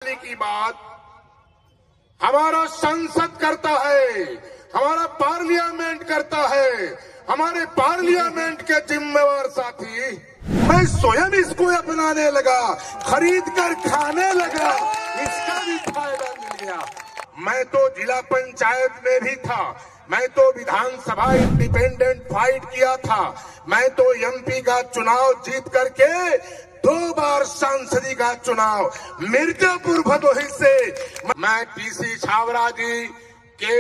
खुशहाली की बात हमारा संसद करता है, हमारा पार्लियामेंट करता है। हमारे पार्लियामेंट के जिम्मेवार साथी, मैं स्वयं इसको अपनाने लगा, खरीद कर खाने लगा, इसका भी फायदा मिल गया। मैं तो जिला पंचायत में भी था, मैं तो विधानसभा इंडिपेंडेंट फाइट किया था, मैं तो एमपी का चुनाव जीत करके 2 बार सांसदी का चुनाव मिर्जापुर भदोही से मैं टीसी छावरा जी के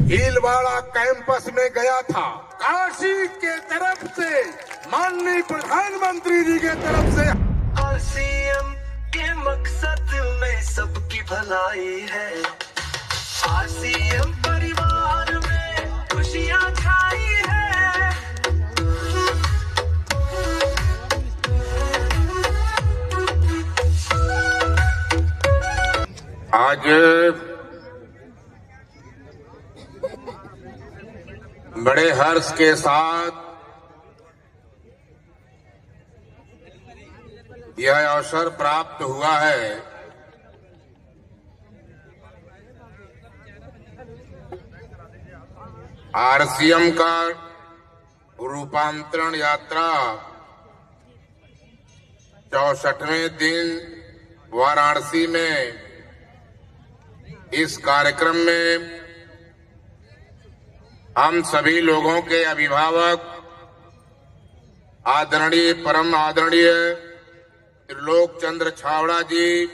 भीलवाड़ा कैंपस में गया था। काशी के तरफ से माननीय प्रधानमंत्री जी के तरफ से आरसीएम के मकसद में सबकी भलाई है। आरसीएम परिवार में खुशियां छाई है। आज बड़े हर्ष के साथ यह अवसर प्राप्त हुआ है आरसीएम का रूपांतरण यात्रा 64वें दिन वाराणसी में इस कार्यक्रम में हम सभी लोगों के अभिभावक आदरणीय परम आदरणीय त्रिलोक चंद्र छावड़ा जी,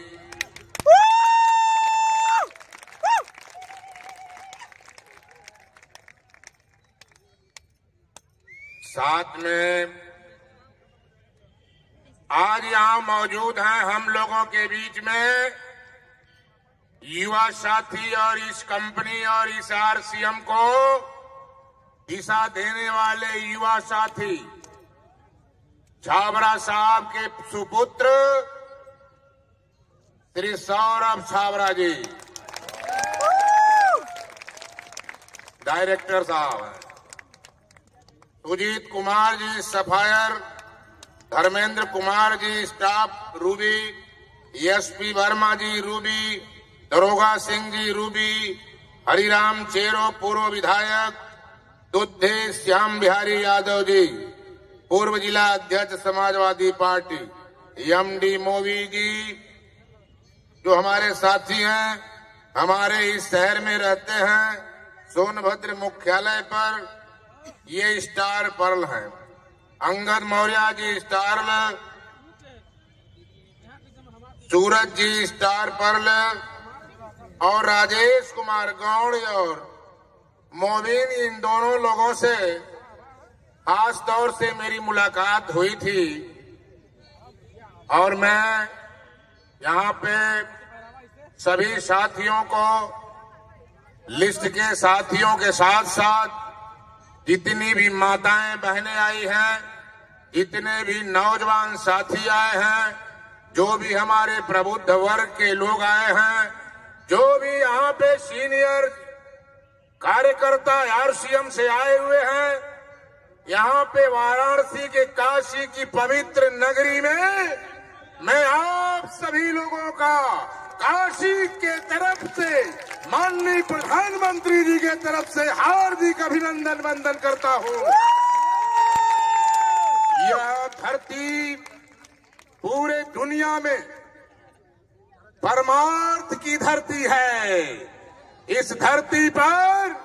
साथ में आज यहां मौजूद हैं हम लोगों के बीच में युवा साथी और इस कंपनी और इस आरसीएम को दिशा देने वाले युवा साथी छाबरा साहब के सुपुत्र श्री सौरभ छाबरा जी, डायरेक्टर साहब, Sujit Kumar ji sapphire, Dharmendra Kumar ji staff Ruby, SP Verma जी रूबी, दरोगा सिंह जी रूबी, हरिराम चेरो पूर्व विधायक, दुद्धे श्याम बिहारी यादव जी पूर्व जिला अध्यक्ष समाजवादी पार्टी, एमडी मोवी जी जो हमारे साथी हैं, हमारे इस शहर में रहते हैं, सोनभद्र मुख्यालय पर ये स्टार पर्ल हैं, अंगद मौर्य जी स्टार, सूरज जी स्टार पर्ल और राजेश कुमार गौड़ और मोबिन, इन दोनों लोगों से खास तौर से मेरी मुलाकात हुई थी और मैं यहाँ पे सभी साथियों को, लिस्ट के साथियों के साथ साथ जितनी भी माताएं बहनें आई हैं, जितने भी नौजवान साथी आए हैं, जो भी हमारे प्रबुद्ध वर्ग के लोग आए हैं, जो भी यहाँ पे सीनियर कार्यकर्ता आरसीएम से आए हुए हैं, यहाँ पे वाराणसी के काशी की पवित्र नगरी में मैं आप सभी लोगों का काशी के तरफ से माननीय प्रधानमंत्री जी के तरफ से हार्दिक अभिनंदन वंदन करता हूँ। यह धरती पूरे दुनिया में परमार्थ की धरती है। इस धरती पर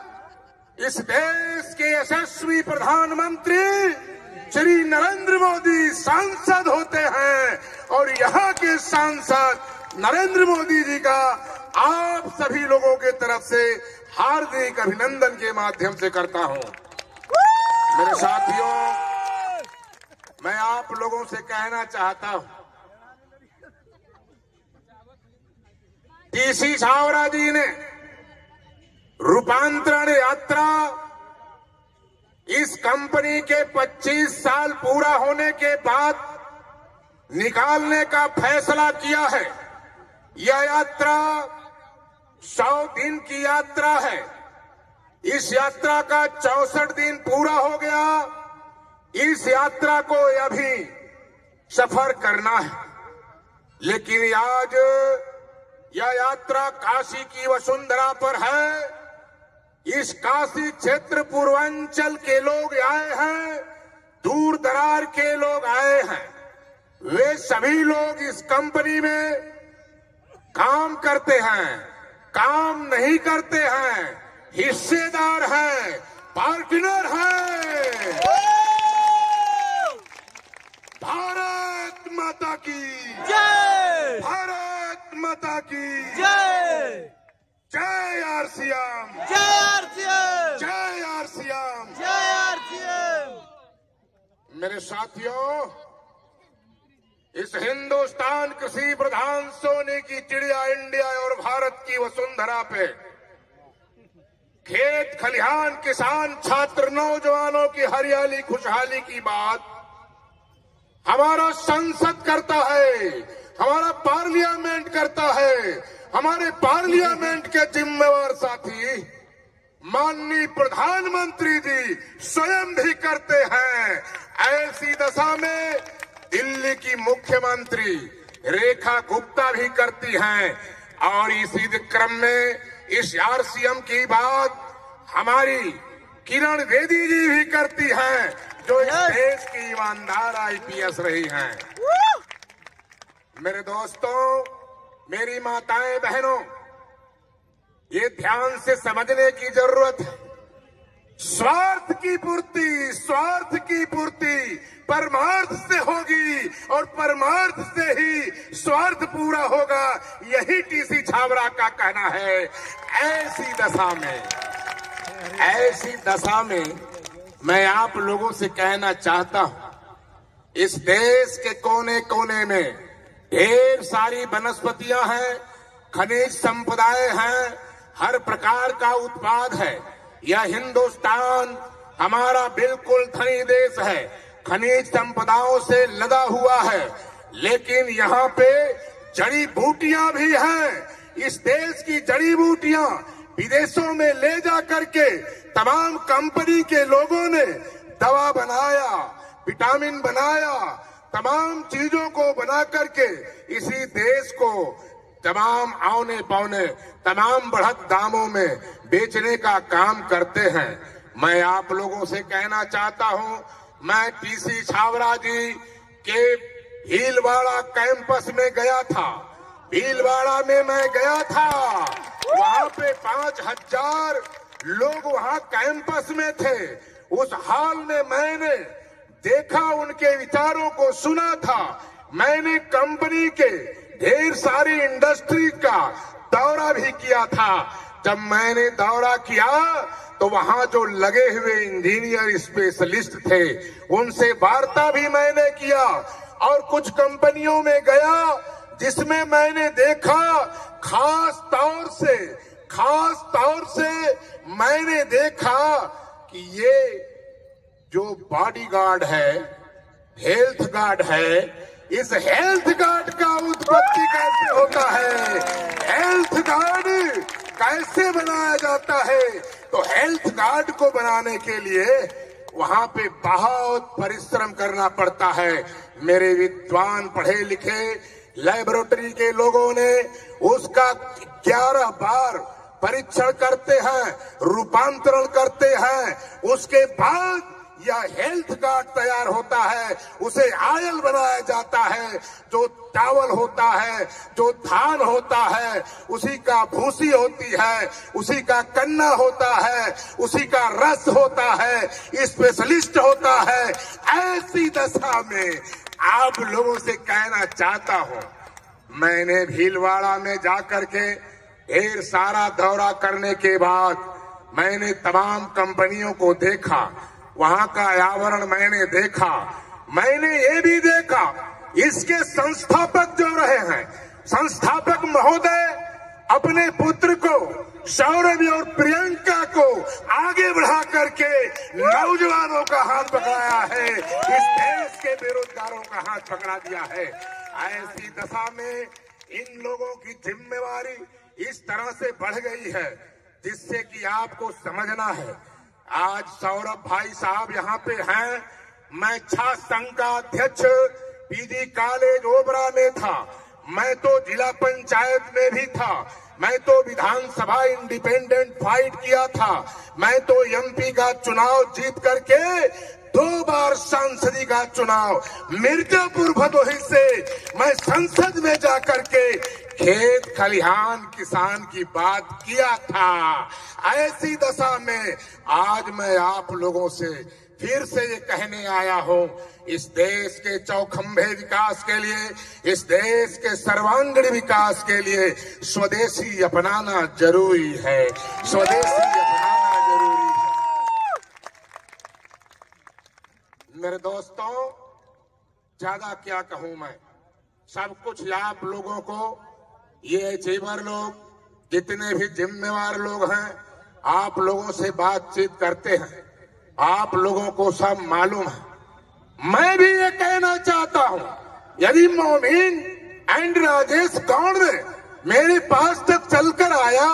इस देश के यशस्वी प्रधानमंत्री श्री नरेंद्र मोदी सांसद होते हैं और यहाँ के सांसद नरेंद्र मोदी जी का आप सभी लोगों के तरफ से हार्दिक अभिनंदन के माध्यम से करता हूँ। मेरे साथियों, मैं आप लोगों से कहना चाहता हूँ, टीसी छावरा जी ने रूपांतरण यात्रा इस कंपनी के 25 साल पूरा होने के बाद निकालने का फैसला किया है। यह यात्रा 100 दिन की यात्रा है। इस यात्रा का 64 दिन पूरा हो गया। इस यात्रा को अभी सफर करना है, लेकिन आज यह यात्रा काशी की वसुंधरा पर है। इस काशी क्षेत्र पूर्वांचल के लोग आए हैं, दूर दरार के लोग आए हैं। वे सभी लोग इस कंपनी में काम करते हैं, काम नहीं करते हैं, हिस्सेदार हैं, पार्टनर हैं। भारत माता की जय, भारत माता की जय, जय आरसीएम, जय आरसीएम, जय आरसीएम। जय आरसीएम। मेरे साथियों, इस हिंदुस्तान कृषि प्रधान सोने की चिड़िया इंडिया और भारत की वसुंधरा पे खेत खलिहान किसान छात्र नौजवानों की हरियाली खुशहाली की बात हमारा संसद करता है, हमारा पार्लियामेंट करता है। हमारे पार्लियामेंट के जिम्मेवार साथी माननीय प्रधानमंत्री जी स्वयं भी करते हैं। ऐसी दशा में दिल्ली की मुख्यमंत्री रेखा गुप्ता भी करती हैं और इसी क्रम में इस आरसीएम की बात हमारी किरण बेदी जी भी करती हैं, जो इस देश की ईमानदार आईपीएस रही हैं। मेरे दोस्तों, मेरी माताएं बहनों, ये ध्यान से समझने की जरूरत है। स्वार्थ की पूर्ति परमार्थ से होगी और परमार्थ से ही स्वार्थ पूरा होगा, यही टीसी छाबड़ा का कहना है। ऐसी दशा में मैं आप लोगों से कहना चाहता हूं, इस देश के कोने कोने में ढेर सारी वनस्पतियां हैं, खनिज संपदाएं हैं, हर प्रकार का उत्पाद है। यह हिंदुस्तान हमारा बिल्कुल धनी देश है, खनिज संपदाओं से लदा हुआ है, लेकिन यहाँ पे जड़ी बूटियां भी हैं। इस देश की जड़ी बूटियां विदेशों में ले जा करके तमाम कंपनी के लोगों ने दवा बनाया, विटामिन बनाया, तमाम चीजों को बना करके इसी देश को तमाम औने पौने तमाम बढ़त दामों में बेचने का काम करते हैं। मैं आप लोगों से कहना चाहता हूं, मैं टीसी छाबड़ा जी के भीलवाड़ा कैंपस में गया था। भीलवाड़ा में मैं गया था, वहां पे 5000 लोग वहां कैंपस में थे। उस हाल में मैंने देखा, उनके विचारों को सुना था। मैंने कंपनी के ढेर सारी इंडस्ट्री का दौरा भी किया था। जब मैंने दौरा किया तो वहां जो लगे हुए इंजीनियर स्पेशलिस्ट थे, उनसे वार्ता भी मैंने किया और कुछ कंपनियों में गया जिसमें मैंने देखा खास तौर से मैंने देखा कि ये जो बॉडीगार्ड है, हेल्थ गार्ड है, इस हेल्थ गार्ड का उत्पत्ति कैसे होता है, हेल्थ गार्ड कैसे बनाया जाता है। तो हेल्थ गार्ड को बनाने के लिए वहां पे बहुत परिश्रम करना पड़ता है। मेरे विद्वान पढ़े लिखे लैबोरेटरी के लोगों ने उसका 11 बार परीक्षण करते हैं, रूपांतरण करते हैं। उसके बाद यह हेल्थ गार्ड तैयार होता है, उसे आयल बनाया जाता है। जो चावल होता है, जो धान होता है, उसी का भूसी होती है, उसी का कन्ना होता है, उसी का रस होता है, स्पेशलिस्ट होता है। ऐसी दशा में आप लोगों से कहना चाहता हूं, मैंने भीलवाड़ा में जाकर के ढेर सारा दौरा करने के बाद मैंने तमाम कंपनियों को देखा, वहां का आवरण मैंने देखा। मैंने ये भी देखा, इसके संस्थापक जो रहे हैं, संस्थापक महोदय अपने पुत्र को, सौरभ और प्रियंका को आगे बढ़ा करके नौजवानों का हाथ पकड़ाया है, इस देश के बेरोजगारों का हाथ पकड़ा दिया है। ऐसी दशा में इन लोगों की जिम्मेवारी इस तरह से बढ़ गई है जिससे कि आपको समझना है। आज सौरभ भाई साहब यहाँ पे हैं। मैं छात्र संघ का अध्यक्ष पीजी कॉलेज ओबरा में था। मैं तो जिला पंचायत में भी था, मैं तो विधानसभा इंडिपेंडेंट फाइट किया था, मैं तो एमपी का चुनाव जीत करके 2 बार सांसदी का चुनाव मिर्जापुर भदोही से मैं संसद में जाकर के खेत खलिहान किसान की बात किया था। ऐसी दशा में आज मैं आप लोगों से फिर से ये कहने आया हूं, इस देश के चौखंबे विकास के लिए, इस देश के सर्वांगीण विकास के लिए स्वदेशी अपनाना जरूरी है, स्वदेशी अपनाना जरूरी है। मेरे दोस्तों, ज्यादा क्या कहूं मैं, सब कुछ आप लोगों को, ये अचीवर लोग, जितने भी जिम्मेवार लोग हैं, आप लोगों से बातचीत करते हैं, आप लोगों को सब मालूम है। मैं भी ये कहना चाहता हूं, यदि मोमीन एंड राजेश गौड़ ने मेरे पास तक चलकर आया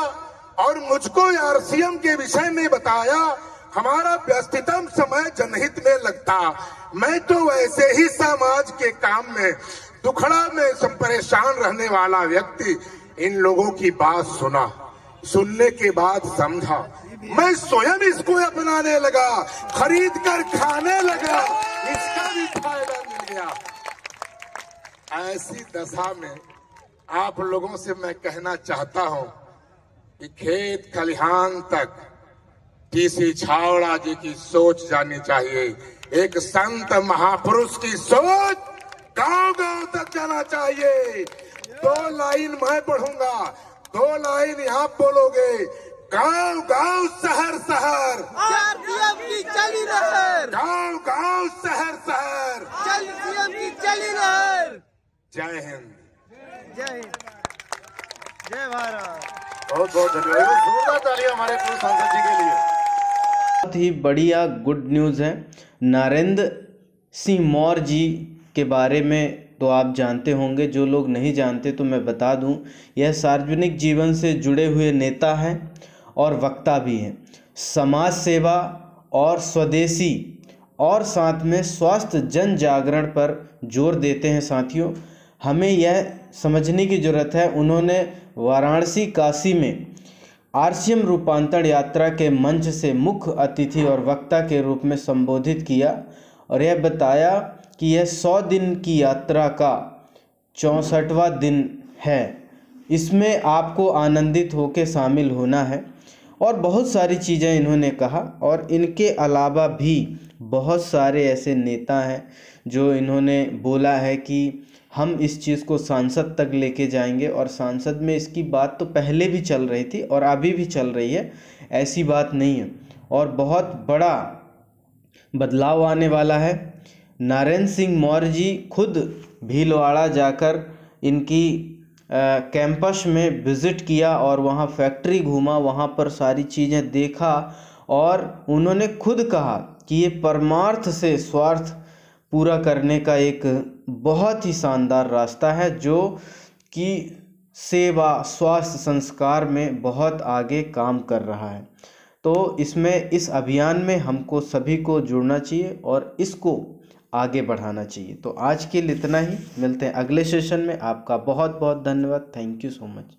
और मुझको आरसीएम के विषय में बताया, हमारा व्यस्ततम समय जनहित में लगता, मैं तो वैसे ही समाज के काम में दुखड़ा में सब परेशान रहने वाला व्यक्ति इन लोगों की बात सुना, सुनने के बाद समझा, मैं स्वयं इसको अपनाने लगा, खरीद कर खाने लगा, इसका भी फायदा मिल गया। ऐसी दशा में आप लोगों से मैं कहना चाहता हूं कि खेत खलिहान तक टीसी छावड़ा जी की सोच जानी चाहिए, एक संत महापुरुष की सोच गांव गांव तक जाना चाहिए। 2 लाइन मैं पढ़ूंगा, 2 लाइन यहाँ बोलोगे, गांव गांव शहर शहर, सीएम की चली लहर, गांव गांव शहर शहर, सीएम की चली लहर। जय हिंद, जय हिंद, जय भारत। बहुत बहुत धन्यवाद। जोरदार तालियां हमारे पूर्व सांसद जी के लिए। बहुत ही बढ़िया गुड न्यूज़ है। नरेंद्र सिंह मौर्य जी के बारे में तो आप जानते होंगे, जो लोग नहीं जानते तो मैं बता दूं, यह सार्वजनिक जीवन से जुड़े हुए नेता हैं और वक्ता भी हैं। समाज सेवा और स्वदेशी और साथ में स्वास्थ्य जन जागरण पर जोर देते हैं। साथियों, हमें यह समझने की ज़रूरत है, उन्होंने वाराणसी काशी में आरसीएम रूपांतरण यात्रा के मंच से मुख्य अतिथि और वक्ता के रूप में संबोधित किया और यह बताया कि यह 100 दिन की यात्रा का 64वां दिन है, इसमें आपको आनंदित होकर शामिल होना है। और बहुत सारी चीज़ें इन्होंने कहा। और इनके अलावा भी बहुत सारे ऐसे नेता हैं जो इन्होंने बोला है कि हम इस चीज़ को सांसद तक लेके जाएंगे, और सांसद में इसकी बात तो पहले भी चल रही थी और अभी भी चल रही है, ऐसी बात नहीं है। और बहुत बड़ा बदलाव आने वाला है। नरेंद्र सिंह मौर्य जी खुद भीलवाड़ा जाकर इनकी कैंपस में विज़िट किया और वहाँ फैक्ट्री घूमा, वहाँ पर सारी चीज़ें देखा और उन्होंने खुद कहा कि ये परमार्थ से स्वार्थ पूरा करने का एक बहुत ही शानदार रास्ता है, जो कि सेवा स्वास्थ्य संस्कार में बहुत आगे काम कर रहा है। तो इसमें इस अभियान में हमको सभी को जुड़ना चाहिए और इसको आगे बढ़ाना चाहिए। तो आज के लिए इतना ही, मिलते हैं अगले सेशन में। आपका बहुत बहुत धन्यवाद। Thank you so much.